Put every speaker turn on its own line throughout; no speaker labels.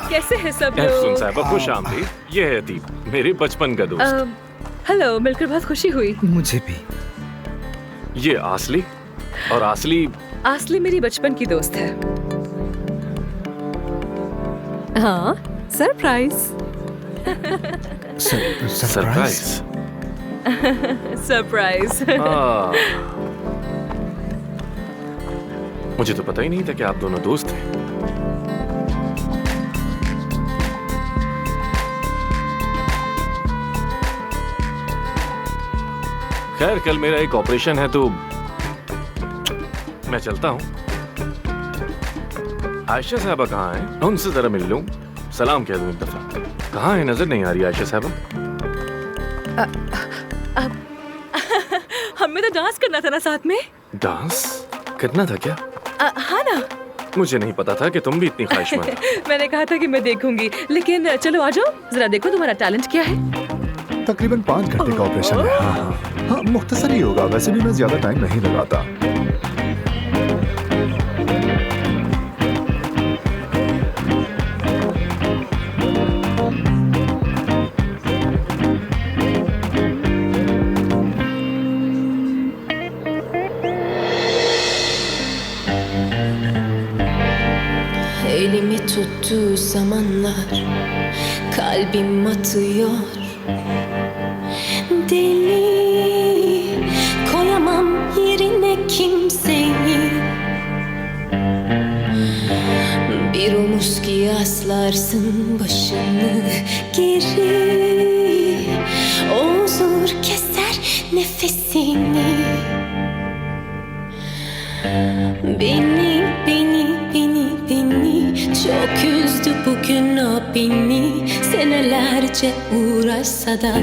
कैसे हैं सब
सुन
लोग?
साहब, खुश आमदीद। ये है अतीब, मेरे बचपन का दोस्त।
हेलो, मिलकर बहुत खुशी हुई।
मुझे भी।
ये आसली, और आसली
आसली मेरी बचपन की दोस्त है।
हाँ, सरप्राइज।
सरप्राइज।
सरप्राइज।
मुझे तो पता ही नहीं था कि आप दोनों दोस्त हैं। खैर, कल मेरा एक ऑपरेशन है तो मैं चलता हूँ। आयशा साहबा कहाँ हैं? उनसे जरा मिल लूं, सलाम कह दूं एक दफा। कहाँ है? नजर नहीं आ रही आयशा साहबा।
हमें तो डांस करना था ना साथ में।
डांस करना था क्या?
हाँ ना।
मुझे नहीं पता था कि तुम भी इतनी ख्वाहिशमंद।
मैंने कहा था कि मैं देखूंगी, लेकिन चलो आ जाओ, जरा देखो तुम्हारा टैलेंट क्या है।
तकरीबन 5 घंटे का ऑपरेशन है। हाँ, मुख्तसर ही होगा। वैसे भी मैं ज्यादा टाइम नहीं लगाता।
Elimi tuttuğu zamanlar kalbim atıyor. Deli koyamam yerine kimseyi. Bir omuz ki yaslarsın başını geri. O huzur keser nefesini. Beni çok üzdü bugün o beni. Senelerce uğraşsa da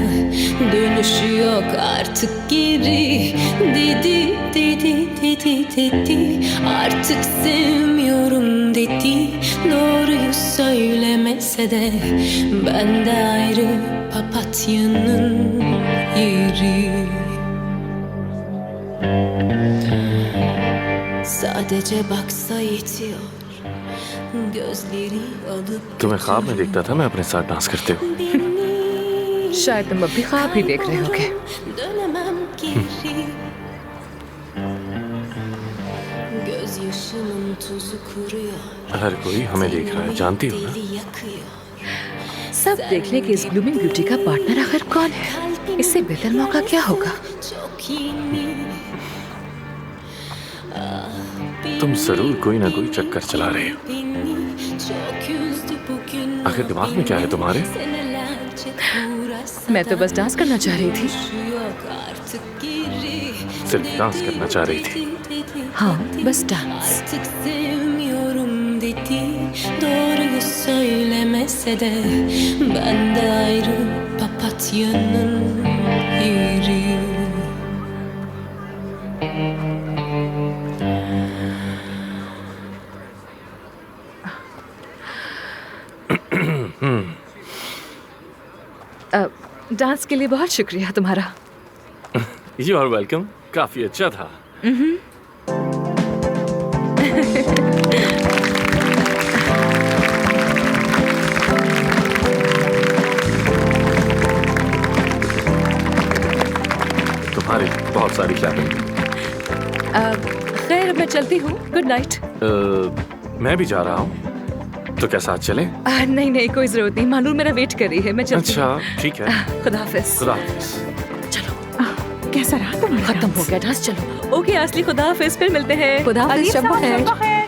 dönüşü yok artık geri. Dedi artık sevmiyorum dedi. Doğruyu söylemese de ben de ayrı papatyanın yeri. Sadece baksa yetiyor.
तुम्हें ख्वाब में देखता था मैं अपने साथ dance करते हुए।
शायद तुम अभी ख्वाब ही देख रहे होगे।
हर कोई हमें देख रहा है, जानती हो ना?
सब देखने के इस ब्लूमिंग ब्यूटी का पार्टनर आखिर कौन है? इससे बेहतर मौका क्या होगा?
तुम जरूर कोई ना कोई चक्कर चला रहे हो। आखिर दिमाग में क्या है तुम्हारे?
मैं तो बस डांस करना चाह रही थी।
सिर्फ डांस करना चाह रही थी?
हाँ, बस dance.
Doğruyu söylemese de ben de ayrı papatyanın yeri.
Dance के लिए बहुत शुक्रिया तुम्हारा।
You are welcome. काफी अच्छा था। तुम्हारी बहुत सारी क्लैपिंग।
खैर, मैं चलती हूँ। Good night.
मैं भी जा रहा हूँ, तो क्या साथ चले?
नहीं, कोई जरूरत नहीं। मानूर मेरा वेट कर रही है, मैं चलती हूँ।
अच्छा, ठीक है।
खुदा हाफिज।
खुदा हाफिज।
चलो।
कैसा रहा तुम्हारा?
खत्म हो गया डांस, चलो। ओके आसली, खुदा हाफिज, फिर मिलते हैं।
खुदा हाफिज, शब्बो खैर।